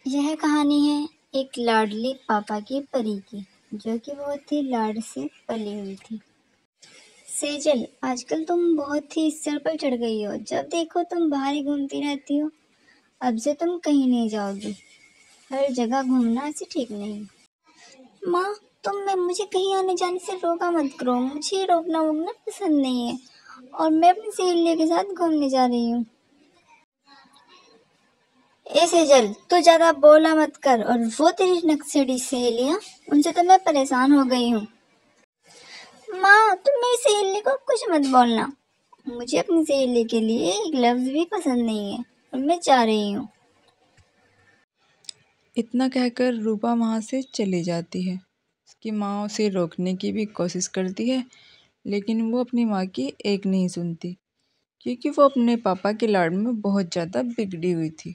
यह कहानी है एक लाडली पापा की परी की, जो कि बहुत ही लाड से पली हुई थी। सेजल, आजकल तुम बहुत ही सिर पर चढ़ गई हो। जब देखो तुम बाहर ही घूमती रहती हो। अब से तुम कहीं नहीं जाओगी। हर जगह घूमना ऐसे ठीक नहीं। माँ, मुझे कहीं आने जाने से रोका मत करो। मुझे रोकना वोकना पसंद नहीं है और मैं अपनी सहेलियों के साथ घूमने जा रही हूँ। ए सेजल, तू ज्यादा बोला मत कर। और वो तेरी नक्सड़ी सहेलियां, उनसे तो मैं परेशान हो गई हूँ। माँ, तुम मेरी सहेली को कुछ मत बोलना। मुझे अपनी सहेली के लिए एक लफ्ज भी पसंद नहीं है और मैं जा रही हूँ। इतना कहकर रूपा वहाँ से चली जाती है। उसकी माँ उसे रोकने की भी कोशिश करती है, लेकिन वो अपनी माँ की एक नहीं सुनती, क्योंकि वो अपने पापा के लाड में बहुत ज़्यादा बिगड़ी हुई थी।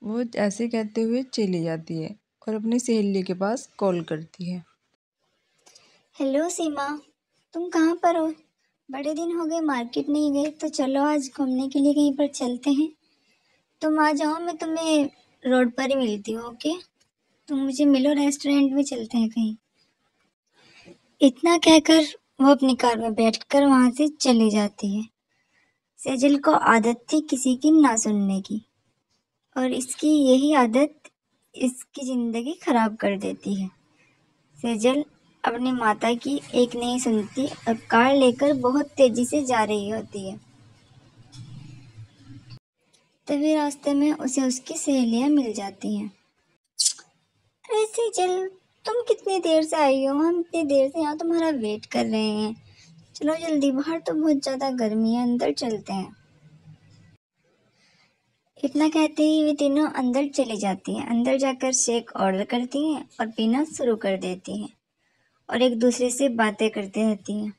वो ऐसे कहते हुए चली जाती है और अपनी सहेली के पास कॉल करती है। हेलो सीमा, तुम कहाँ पर हो? बड़े दिन हो गए मार्केट नहीं गए, तो चलो आज घूमने के लिए कहीं पर चलते हैं। तुम आ जाओ, मैं तुम्हें रोड पर ही मिलती हूँ। ओके, तुम मुझे मिलो, रेस्टोरेंट में चलते हैं कहीं। इतना कहकर वो अपनी कार में बैठकर वहां से चली जाती है। सेजल को आदत थी किसी की ना सुनने की, और इसकी यही आदत इसकी जिंदगी खराब कर देती है। सेजल अपनी माता की एक नहीं सुनती और कार लेकर बहुत तेजी से जा रही होती है। तभी रास्ते में उसे उसकी सहेलियां मिल जाती हैं। अरे सेजल, तुम कितनी देर से आई हो? हम इतनी देर से यहाँ तुम्हारा वेट कर रहे हैं। चलो जल्दी, बाहर तो बहुत ज्यादा गर्मी है, अंदर चलते हैं। इतना कहते ही वे तीनों अंदर चली जाती हैं। अंदर जाकर शेक ऑर्डर करती हैं और पीना शुरू कर देती हैं और एक दूसरे से बातें करते रहती हैं।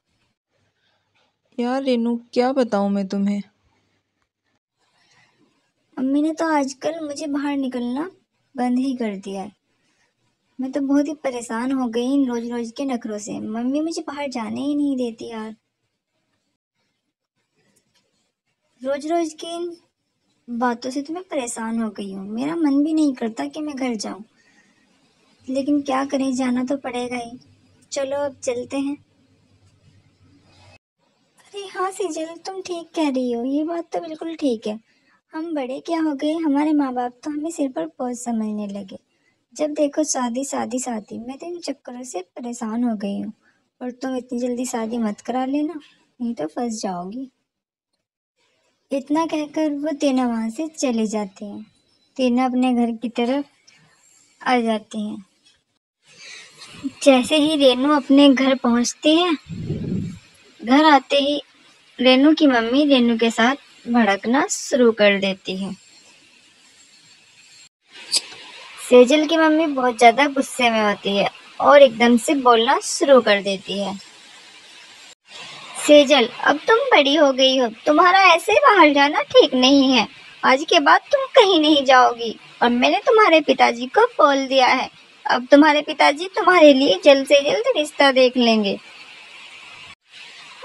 यार रेनू, क्या बताऊँ मैं तुम्हें। मम्मी ने तो आजकल मुझे बाहर निकलना बंद ही कर दिया है। मैं तो बहुत ही परेशान हो गई इन रोज रोज के नखरों से। मम्मी मुझे बाहर जाने ही नहीं देती यार। रोज रोज की इन बातों से तो मैं परेशान हो गई हूँ। मेरा मन भी नहीं करता कि मैं घर जाऊं, लेकिन क्या करें, जाना तो पड़ेगा ही। चलो अब चलते हैं। अरे हाँ सेजल, तुम ठीक कह रही हो, ये बात तो बिल्कुल ठीक है। हम बड़े क्या हो गए, हमारे माँ बाप तो हमें सिर पर बोझ समझने लगे। जब देखो शादी शादी शादी। मैं तो इन चक्करों से परेशान हो गई हूँ। और तुम इतनी जल्दी शादी मत करा लेना, नहीं तो फंस जाओगी। इतना कहकर वो तीनों वहां से चली जाती हैं। तीनों अपने घर की तरफ आ जाती हैं। जैसे ही रेनू अपने घर पहुंचती है, घर आते ही रेनू की मम्मी रेनू के साथ भड़कना शुरू कर देती है। सेजल की मम्मी बहुत ज्यादा गुस्से में होती है और एकदम से बोलना शुरू कर देती है। सेजल, अब तुम बड़ी हो गई हो, तुम्हारा ऐसे बाहर जाना ठीक नहीं है। आज के बाद तुम कहीं नहीं जाओगी और मैंने तुम्हारे पिताजी को बोल दिया है। अब तुम्हारे पिताजी तुम्हारे लिए जल्द से जल्द रिश्ता देख लेंगे।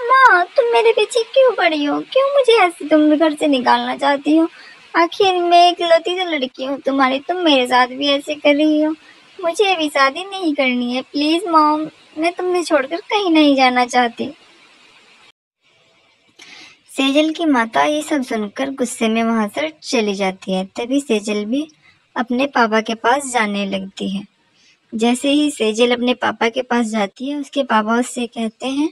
माँ, तुम मेरे पीछे क्यों पड़ी हो? क्यों मुझे ऐसे तुम घर से निकालना चाहती हो? आखिर मैं इकलौती तो लड़की हूँ तुम्हारी, तुम मेरे साथ भी ऐसे कर रही हो। मुझे अभी शादी नहीं करनी है, प्लीज मॉम। मैं तुम्हें छोड़कर कहीं नहीं जाना चाहती। सेजल की माता ये सब सुनकर गुस्से में वहां से चली जाती है। तभी सेजल भी अपने पापा के पास जाने लगती है। जैसे ही सेजल अपने पापा के पास जाती है, उसके पापा उससे कहते हैं,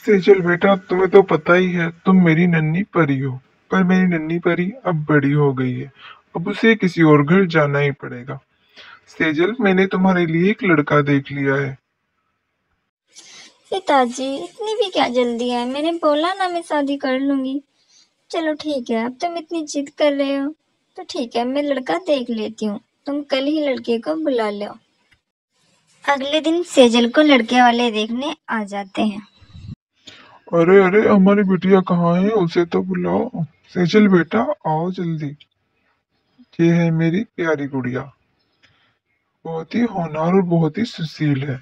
सेजल बेटा, तुम्हें तो पता ही है तुम मेरी नन्ही परी हो। पर मेरी नन्ही परी अब बड़ी हो गई है। अब उसे किसी और घर जाना ही पड़ेगा। सेजल, मैंने तुम्हारे लिए एक लड़का देख लिया है। पिताजी इतनी भी क्या जल्दी है? मैंने बोला ना मैं शादी कर लूंगी। चलो ठीक है, अब तुम इतनी जिद कर रहे हो तो ठीक है, मैं लड़का देख लेती हूँ। तुम कल ही लड़के को बुला लो। अगले दिन सेजल को लड़के वाले देखने आ जाते हैं। अरे अरे, हमारी बिटिया कहाँ है? उसे तो बुलाओ। सेजल बेटा, आओ जल्दी। ये है मेरी प्यारी गुड़िया। बहुत ही होनहार और बहुत ही सुशील है।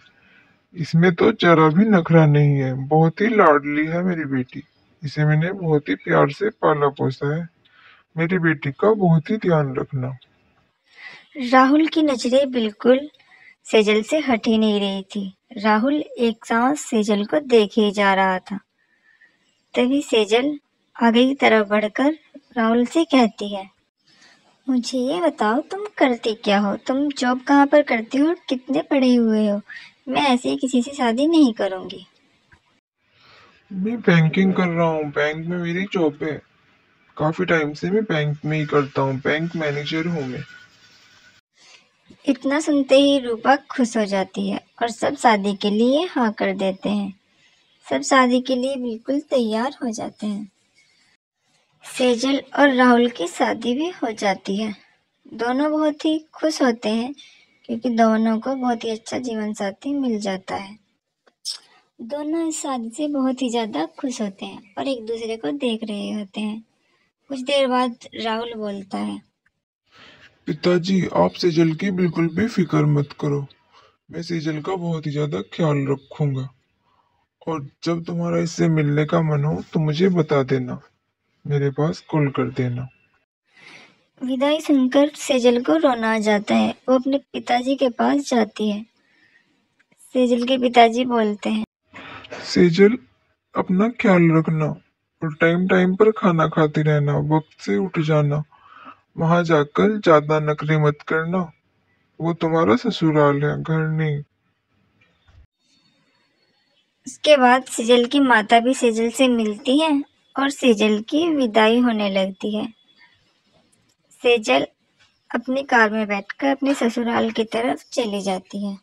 इसमें तो जरा भी नखरा नहीं है। बहुत ही लाडली है मेरी बेटी। इसे मैंने बहुत ही प्यार से पाला पोसा है। मेरी बेटी का बहुत ही ध्यान रखना। राहुल की नजरें बिल्कुल सेजल से हट ही नहीं रही थी। राहुल एक सांस सेजल को देखे ही जा रहा था। तभी सेजल आगे की तरफ बढ़कर राहुल से कहती है, मुझे ये बताओ तुम करती क्या हो? तुम जॉब कहाँ पर करती हो और कितने पढ़े हुए हो? मैं ऐसे ही किसी से शादी नहीं करूंगी। मैं बैंकिंग कर रहा हूँ, बैंक में मेरी जॉब है। काफी टाइम से मैं बैंक में ही करता हूँ, बैंक मैनेजर हूँ मैं। इतना सुनते ही रूपा खुश हो जाती है और सब शादी के लिए हाँ कर देते हैं। सब शादी के लिए बिल्कुल तैयार हो जाते हैं। सेजल और राहुल की शादी भी हो जाती है। दोनों बहुत ही खुश होते हैं क्योंकि दोनों को बहुत ही अच्छा जीवन साथी मिल जाता है। दोनों इस शादी से बहुत ही ज्यादा खुश होते हैं और एक दूसरे को देख रहे होते हैं। कुछ देर बाद राहुल बोलता है, पिताजी, आप सेजल की बिल्कुल भी फिक्र मत करो। मैं सेजल का बहुत ही ज्यादा ख्याल रखूंगा। और जब तुम्हारा इससे मिलने का मन हो तो मुझे बता देना, मेरे पास कॉल कर देना। विदाई सुनकर सेजल को रोना आ जाता है। वो अपने पिताजी के पास जाती है। सेजल के पिताजी बोलते हैं, सेजल, अपना ख्याल रखना और टाइम टाइम पर खाना खाते रहना, वक्त से उठ जाना। वहां जाकर ज्यादा नखरे मत करना, वो तुम्हारा ससुराल है, घर नहीं। उसके बाद सेजल की माता भी सेजल से मिलती है और सेजल की विदाई होने लगती है। सेजल अपनी कार में बैठकर अपने ससुराल की तरफ चली जाती है।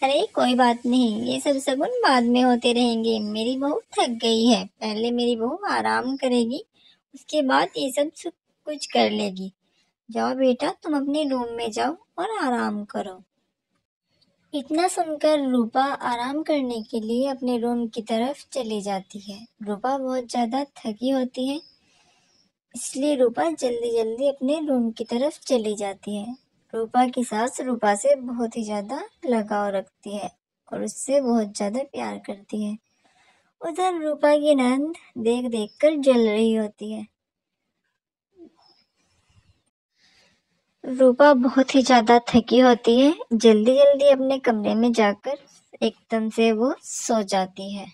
अरे कोई बात नहीं, ये सब शगुन बाद में होते रहेंगे। मेरी बहू थक गई है, पहले मेरी बहू आराम करेगी, उसके बाद ये सब कुछ कर लेगी। जाओ बेटा, तुम अपने रूम में जाओ और आराम करो। इतना सुनकर रूपा आराम करने के लिए अपने रूम की तरफ चली जाती है। रूपा बहुत ज्यादा थकी होती है, इसलिए रूपा जल्दी जल्दी अपने रूम की तरफ चली जाती है। रूपा की सास रूपा से बहुत ही ज्यादा लगाव रखती है और उससे बहुत ज्यादा प्यार करती है। उधर रूपा की नंद देख देख कर जल रही होती है। रूपा बहुत ही ज्यादा थकी होती है, जल्दी जल्दी अपने कमरे में जाकर एकदम से वो सो जाती है।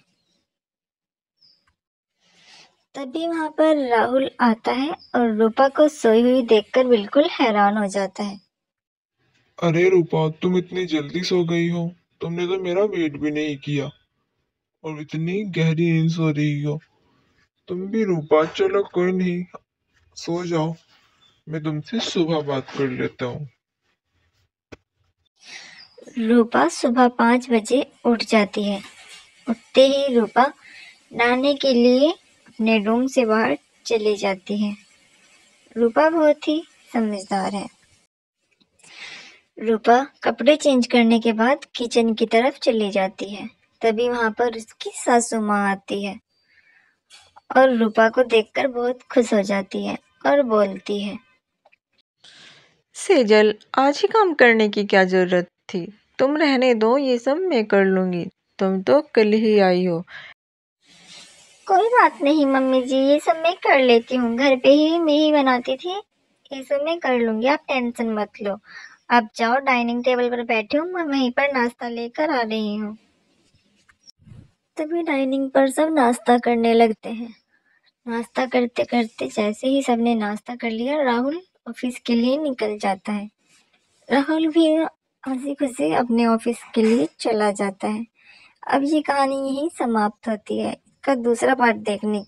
तभी वहां पर राहुल आता है और रूपा को सोई हुई देखकर बिल्कुल हैरान हो जाता है। अरे रूपा, तुम इतनी जल्दी सो गई हो? तुमने तो मेरा वेट भी नहीं किया और इतनी गहरी नींद सो रही हो। तुम भी रूपा, चलो कोई नहीं, सो जाओ। मैं तुमसे सुबह बात कर लेता हूँ। रूपा सुबह 5 बजे उठ जाती है। उठते ही रूपा नहाने के लिए अपने रूम से बाहर चली जाती है। रूपा बहुत ही समझदार है। रूपा कपड़े चेंज करने के बाद किचन की तरफ चली जाती है। तभी वहां पर उसकी सासू माँ आती है और रूपा को देखकर बहुत खुश हो जाती है और बोलती है, सेजल, आज ही काम करने की क्या जरूरत थी? तुम रहने दो, ये सब मैं कर लूंगी। तुम तो कल ही आई हो। कोई बात नहीं मम्मी जी, ये सब मैं कर लेती हूँ। घर पे ही मैं ही बनाती थी, ये सब मैं कर लूंगी, आप टेंशन मत लो। आप जाओ, डाइनिंग टेबल पर बैठे हो, मैं वहीं पर नाश्ता लेकर आ रही हूँ। तभी डाइनिंग पर सब नाश्ता करने लगते हैं। नाश्ता करते करते जैसे ही सबने नाश्ता कर लिया, राहुल ऑफिस के लिए निकल जाता है। राहुल भी हंसी खुशी अपने ऑफिस के लिए चला जाता है। अब ये कहानी यहीं समाप्त होती है। इसका दूसरा पार्ट देखने के